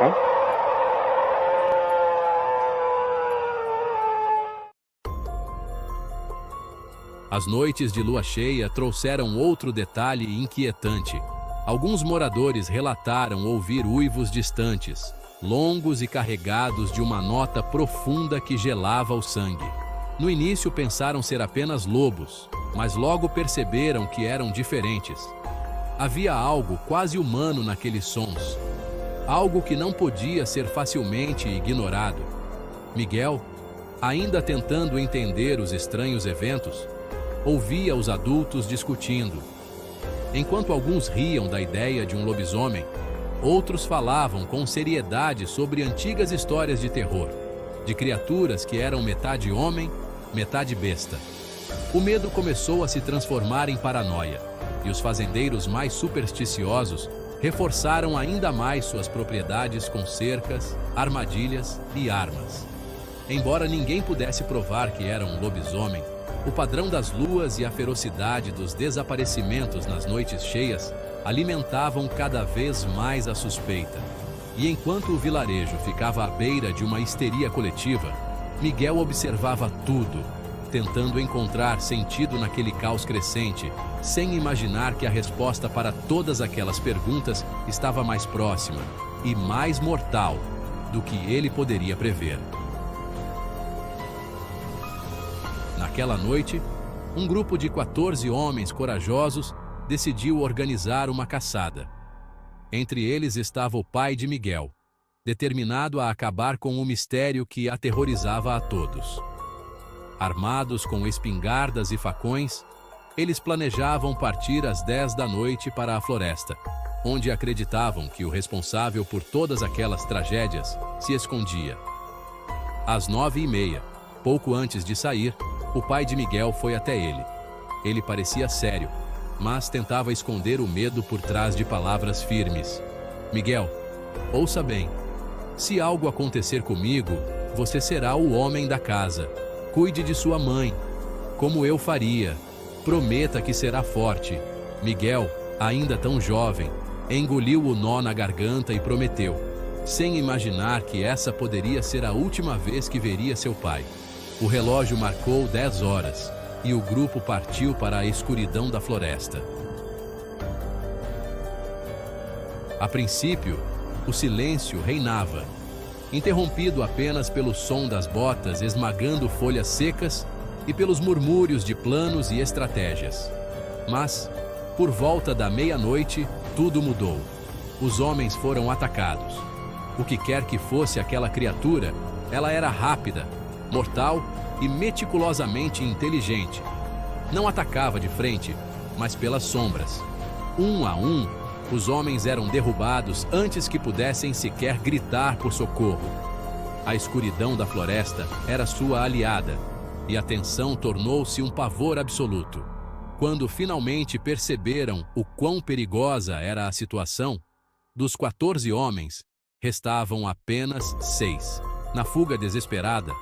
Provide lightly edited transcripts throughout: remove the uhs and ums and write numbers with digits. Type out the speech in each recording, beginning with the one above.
Okay. As noites de lua cheia trouxeram outro detalhe inquietante. Alguns moradores relataram ouvir uivos distantes, longos e carregados de uma nota profunda que gelava o sangue. No início pensaram ser apenas lobos, mas logo perceberam que eram diferentes. Havia algo quase humano naqueles sons, algo que não podia ser facilmente ignorado. Miguel, ainda tentando entender os estranhos eventos, ouvia os adultos discutindo. Enquanto alguns riam da ideia de um lobisomem, outros falavam com seriedade sobre antigas histórias de terror, de criaturas que eram metade homem, metade besta. O medo começou a se transformar em paranoia, e os fazendeiros mais supersticiosos reforçaram ainda mais suas propriedades com cercas, armadilhas e armas. Embora ninguém pudesse provar que era um lobisomem, o padrão das luas e a ferocidade dos desaparecimentos nas noites cheias alimentavam cada vez mais a suspeita. E enquanto o vilarejo ficava à beira de uma histeria coletiva, Miguel observava tudo, tentando encontrar sentido naquele caos crescente, sem imaginar que a resposta para todas aquelas perguntas estava mais próxima e mais mortal do que ele poderia prever. Naquela noite, um grupo de 14 homens corajosos decidiu organizar uma caçada. Entre eles estava o pai de Miguel, determinado a acabar com o mistério que aterrorizava a todos. Armados com espingardas e facões, eles planejavam partir às 10 da noite para a floresta, onde acreditavam que o responsável por todas aquelas tragédias se escondia. Às 9h30, pouco antes de sair, o pai de Miguel foi até ele. Ele parecia sério, mas tentava esconder o medo por trás de palavras firmes. Miguel, ouça bem. Se algo acontecer comigo, você será o homem da casa. Cuide de sua mãe, como eu faria. Prometa que será forte. Miguel, ainda tão jovem, engoliu o nó na garganta e prometeu, sem imaginar que essa poderia ser a última vez que veria seu pai. O relógio marcou 10 horas e o grupo partiu para a escuridão da floresta. A princípio, o silêncio reinava, interrompido apenas pelo som das botas esmagando folhas secas e pelos murmúrios de planos e estratégias. Mas, por volta da meia-noite, tudo mudou. Os homens foram atacados. O que quer que fosse aquela criatura, ela era rápida, mortal e meticulosamente inteligente. Não atacava de frente, mas pelas sombras. Um a um, os homens eram derrubados antes que pudessem sequer gritar por socorro. A escuridão da floresta era sua aliada, e a tensão tornou-se um pavor absoluto. Quando finalmente perceberam o quão perigosa era a situação, dos 14 homens, restavam apenas 6. Na fuga desesperada,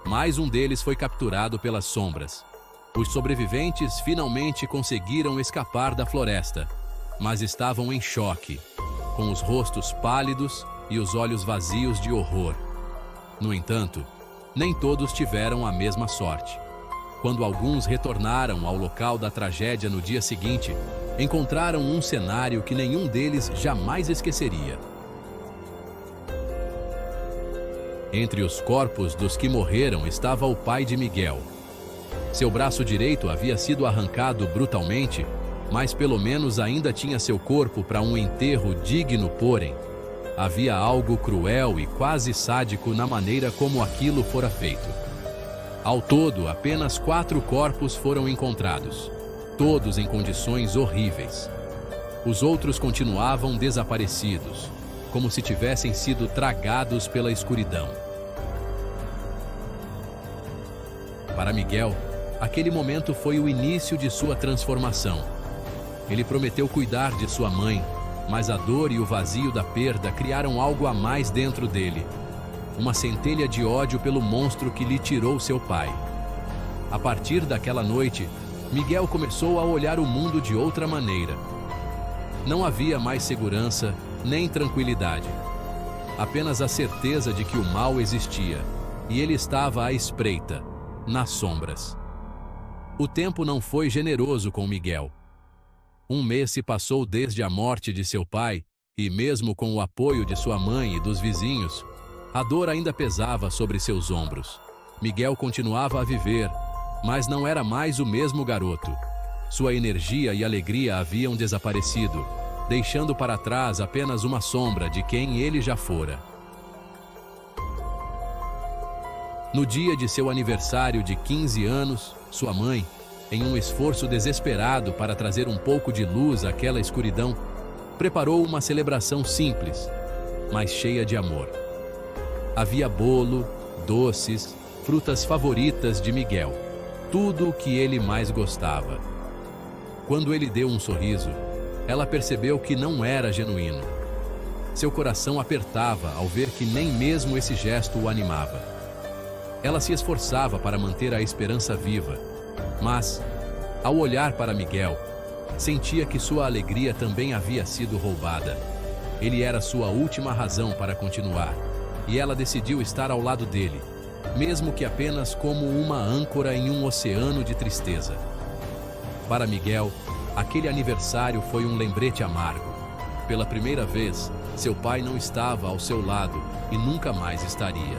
mais um deles foi capturado pelas sombras. Os sobreviventes finalmente conseguiram escapar da floresta, mas estavam em choque, com os rostos pálidos e os olhos vazios de horror. No entanto, nem todos tiveram a mesma sorte. Quando alguns retornaram ao local da tragédia no dia seguinte, encontraram um cenário que nenhum deles jamais esqueceria. Entre os corpos dos que morreram estava o pai de Miguel. Seu braço direito havia sido arrancado brutalmente, mas pelo menos ainda tinha seu corpo para um enterro digno, porém, havia algo cruel e quase sádico na maneira como aquilo fora feito. Ao todo, apenas 4 corpos foram encontrados, todos em condições horríveis. Os outros continuavam desaparecidos, como se tivessem sido tragados pela escuridão. Para Miguel, aquele momento foi o início de sua transformação. Ele prometeu cuidar de sua mãe, mas a dor e o vazio da perda criaram algo a mais dentro dele. Uma centelha de ódio pelo monstro que lhe tirou seu pai. A partir daquela noite, Miguel começou a olhar o mundo de outra maneira. Não havia mais segurança nem tranquilidade. apenas a certeza de que o mal existia, e ele estava à espreita, nas sombras. O tempo não foi generoso com Miguel. Um mês se passou desde a morte de seu pai, e mesmo com o apoio de sua mãe e dos vizinhos, a dor ainda pesava sobre seus ombros. Miguel continuava a viver, mas não era mais o mesmo garoto. Sua energia e alegria haviam desaparecido, deixando para trás apenas uma sombra de quem ele já fora. No dia de seu aniversário de 15 anos, sua mãe, em um esforço desesperado para trazer um pouco de luz àquela escuridão, preparou uma celebração simples, mas cheia de amor. Havia bolo, doces, frutas favoritas de Miguel, tudo o que ele mais gostava. Quando ele deu um sorriso, ela percebeu que não era genuíno. Seu coração apertava ao ver que nem mesmo esse gesto o animava. Ela se esforçava para manter a esperança viva, mas, ao olhar para Miguel, sentia que sua alegria também havia sido roubada. Ele era sua última razão para continuar, e ela decidiu estar ao lado dele, mesmo que apenas como uma âncora em um oceano de tristeza. Para Miguel, aquele aniversário foi um lembrete amargo. Pela primeira vez, seu pai não estava ao seu lado e nunca mais estaria.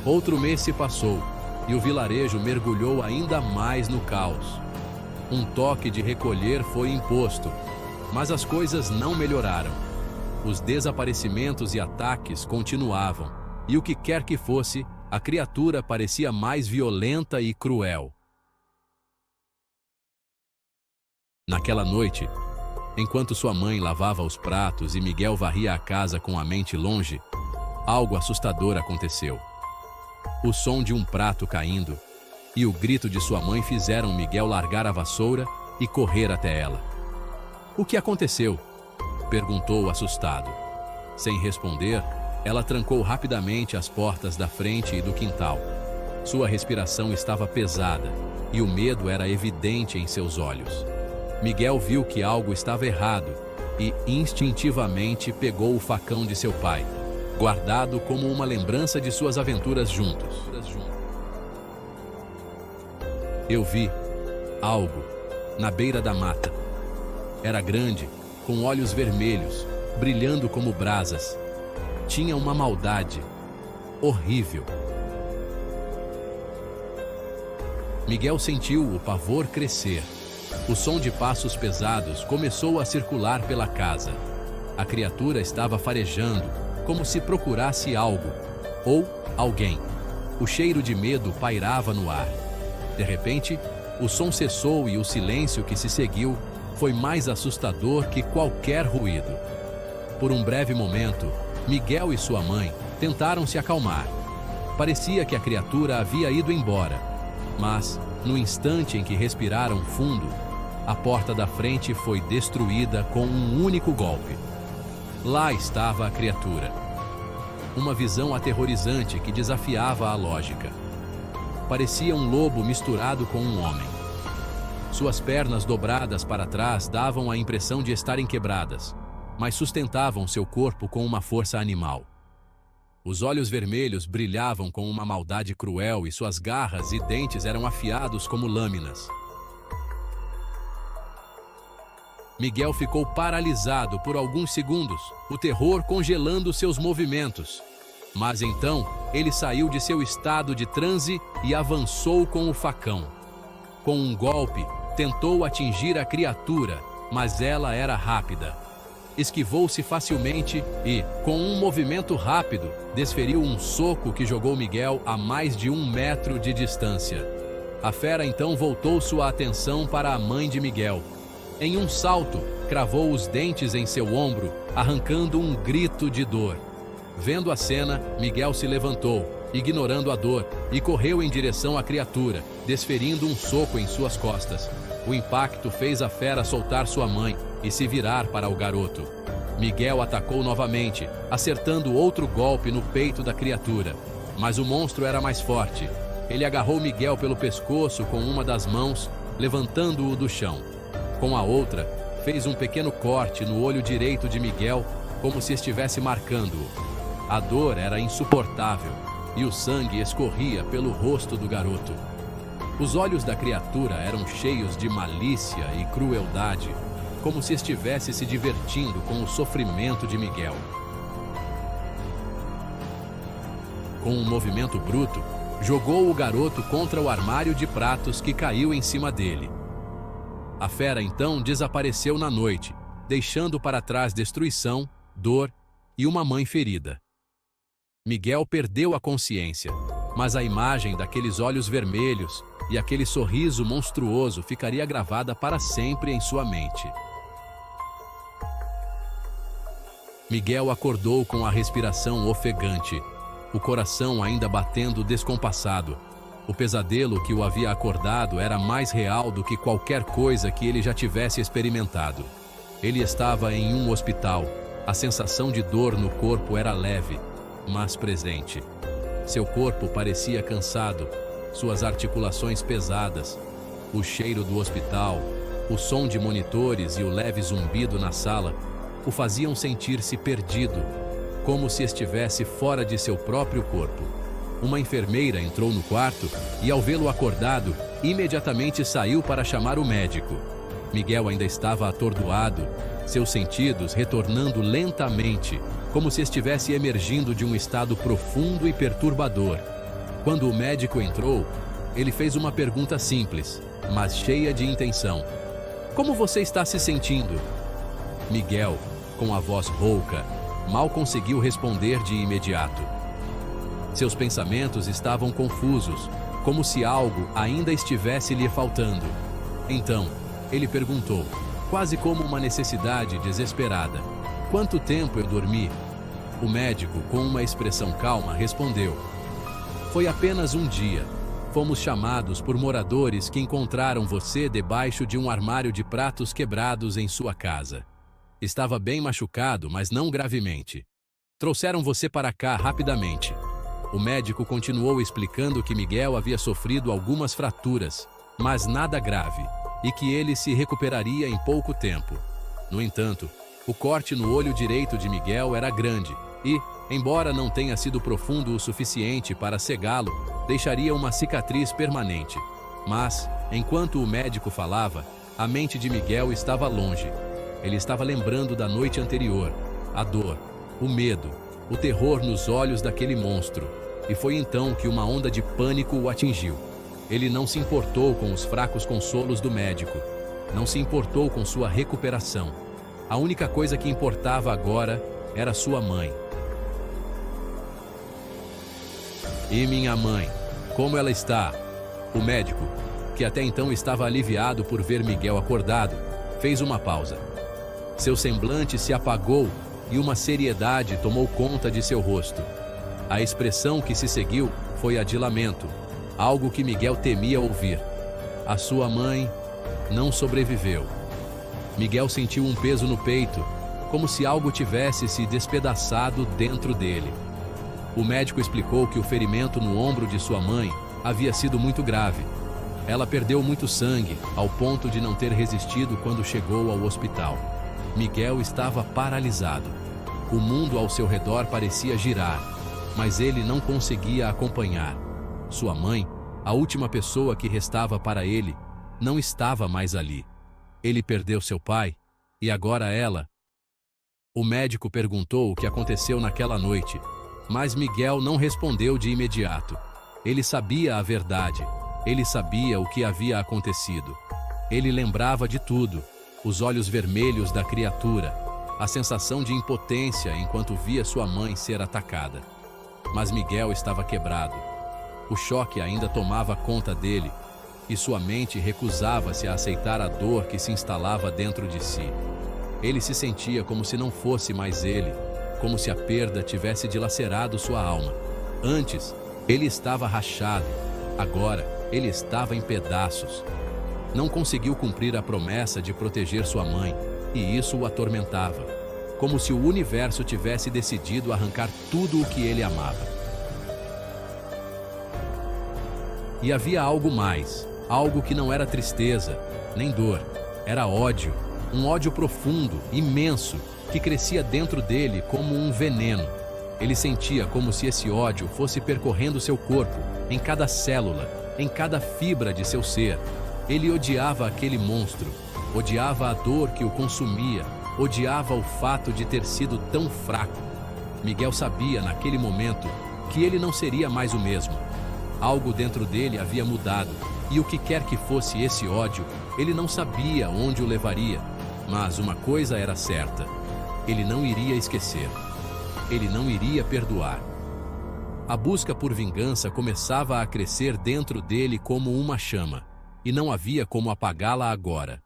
Outro mês se passou, e o vilarejo mergulhou ainda mais no caos. Um toque de recolher foi imposto, mas as coisas não melhoraram. Os desaparecimentos e ataques continuavam, e o que quer que fosse, a criatura parecia mais violenta e cruel. Naquela noite, enquanto sua mãe lavava os pratos e Miguel varria a casa com a mente longe, algo assustador aconteceu. O som de um prato caindo e o grito de sua mãe fizeram Miguel largar a vassoura e correr até ela. "O que aconteceu?" perguntou assustado. Sem responder, ela trancou rapidamente as portas da frente e do quintal. Sua respiração estava pesada e o medo era evidente em seus olhos. Miguel viu que algo estava errado e instintivamente pegou o facão de seu pai, guardado como uma lembrança de suas aventuras juntos. Eu vi algo na beira da mata. Era grande, com olhos vermelhos, brilhando como brasas. Tinha uma maldade horrível. Miguel sentiu o pavor crescer. O som de passos pesados começou a circular pela casa. A criatura estava farejando, como se procurasse algo, ou alguém. O cheiro de medo pairava no ar. De repente, o som cessou e o silêncio que se seguiu foi mais assustador que qualquer ruído. Por um breve momento, Miguel e sua mãe tentaram se acalmar. Parecia que a criatura havia ido embora, mas, no instante em que respiraram fundo, a porta da frente foi destruída com um único golpe. Lá estava a criatura. Uma visão aterrorizante que desafiava a lógica. Parecia um lobo misturado com um homem. Suas pernas dobradas para trás davam a impressão de estarem quebradas, mas sustentavam seu corpo com uma força animal. Os olhos vermelhos brilhavam com uma maldade cruel e suas garras e dentes eram afiados como lâminas. Miguel ficou paralisado por alguns segundos, o terror congelando seus movimentos. Mas então, ele saiu de seu estado de transe e avançou com o facão. Com um golpe, tentou atingir a criatura, mas ela era rápida. Esquivou-se facilmente e, com um movimento rápido, desferiu um soco que jogou Miguel a mais de 1 metro de distância. A fera então voltou sua atenção para a mãe de Miguel. Em um salto, cravou os dentes em seu ombro, arrancando um grito de dor. Vendo a cena, Miguel se levantou, ignorando a dor, e correu em direção à criatura, desferindo um soco em suas costas. O impacto fez a fera soltar sua mãe e se virar para o garoto. Miguel atacou novamente, acertando outro golpe no peito da criatura. Mas o monstro era mais forte. Ele agarrou Miguel pelo pescoço com uma das mãos, levantando-o do chão. Com a outra, fez um pequeno corte no olho direito de Miguel, como se estivesse marcando-o. A dor era insuportável e o sangue escorria pelo rosto do garoto. Os olhos da criatura eram cheios de malícia e crueldade, como se estivesse se divertindo com o sofrimento de Miguel. Com um movimento bruto, jogou o garoto contra o armário de pratos que caiu em cima dele. A fera então desapareceu na noite, deixando para trás destruição, dor e uma mãe ferida. Miguel perdeu a consciência, mas a imagem daqueles olhos vermelhos e aquele sorriso monstruoso ficaria gravada para sempre em sua mente. Miguel acordou com a respiração ofegante, o coração ainda batendo descompassado. O pesadelo que o havia acordado era mais real do que qualquer coisa que ele já tivesse experimentado. Ele estava em um hospital. A sensação de dor no corpo era leve, mas presente. Seu corpo parecia cansado, suas articulações pesadas. O cheiro do hospital, o som de monitores e o leve zumbido na sala o faziam sentir-se perdido, como se estivesse fora de seu próprio corpo. Uma enfermeira entrou no quarto e, ao vê-lo acordado, imediatamente saiu para chamar o médico. Miguel ainda estava atordoado, seus sentidos retornando lentamente, como se estivesse emergindo de um estado profundo e perturbador. Quando o médico entrou, ele fez uma pergunta simples, mas cheia de intenção. "Como você está se sentindo?" Miguel, com a voz rouca, mal conseguiu responder de imediato. Seus pensamentos estavam confusos, como se algo ainda estivesse lhe faltando. Então, ele perguntou, quase como uma necessidade desesperada: "Quanto tempo eu dormi?" O médico, com uma expressão calma, respondeu: "Foi apenas um dia. Fomos chamados por moradores que encontraram você debaixo de um armário de pratos quebrados em sua casa. Estava bem machucado, mas não gravemente. Trouxeram você para cá rapidamente." O médico continuou explicando que Miguel havia sofrido algumas fraturas, mas nada grave, e que ele se recuperaria em pouco tempo. No entanto, o corte no olho direito de Miguel era grande e, embora não tenha sido profundo o suficiente para cegá-lo, deixaria uma cicatriz permanente. Mas, enquanto o médico falava, a mente de Miguel estava longe. Ele estava lembrando da noite anterior, a dor, o medo, o terror nos olhos daquele monstro, e foi então que uma onda de pânico o atingiu. Ele não se importou com os fracos consolos do médico, não se importou com sua recuperação. A única coisa que importava agora era sua mãe. "E minha mãe, como ela está?" O médico, que até então estava aliviado por ver Miguel acordado, fez uma pausa. Seu semblante se apagou e uma seriedade tomou conta de seu rosto. A expressão que se seguiu foi a de lamento, algo que Miguel temia ouvir. A sua mãe não sobreviveu. Miguel sentiu um peso no peito, como se algo tivesse se despedaçado dentro dele. O médico explicou que o ferimento no ombro de sua mãe havia sido muito grave. Ela perdeu muito sangue, ao ponto de não ter resistido quando chegou ao hospital. Miguel estava paralisado. O mundo ao seu redor parecia girar, mas ele não conseguia acompanhar. Sua mãe, a última pessoa que restava para ele, não estava mais ali. Ele perdeu seu pai, e agora ela. O médico perguntou o que aconteceu naquela noite, mas Miguel não respondeu de imediato. Ele sabia a verdade. Ele sabia o que havia acontecido. Ele lembrava de tudo. Os olhos vermelhos da criatura, a sensação de impotência enquanto via sua mãe ser atacada. Mas Miguel estava quebrado. O choque ainda tomava conta dele, e sua mente recusava-se a aceitar a dor que se instalava dentro de si. Ele se sentia como se não fosse mais ele, como se a perda tivesse dilacerado sua alma. Antes, ele estava rachado, agora ele estava em pedaços. Não conseguiu cumprir a promessa de proteger sua mãe, e isso o atormentava, como se o universo tivesse decidido arrancar tudo o que ele amava. E havia algo mais, algo que não era tristeza, nem dor, era ódio, Um ódio profundo, imenso, que crescia dentro dele como um veneno. Ele sentia como se esse ódio fosse percorrendo seu corpo, em cada célula, em cada fibra de seu ser. Ele odiava aquele monstro, odiava a dor que o consumia, odiava o fato de ter sido tão fraco. Miguel sabia, naquele momento, que ele não seria mais o mesmo. Algo dentro dele havia mudado, e o que quer que fosse esse ódio, ele não sabia onde o levaria. Mas uma coisa era certa: ele não iria esquecer. Ele não iria perdoar. A busca por vingança começava a crescer dentro dele como uma chama, e não havia como apagá-la agora.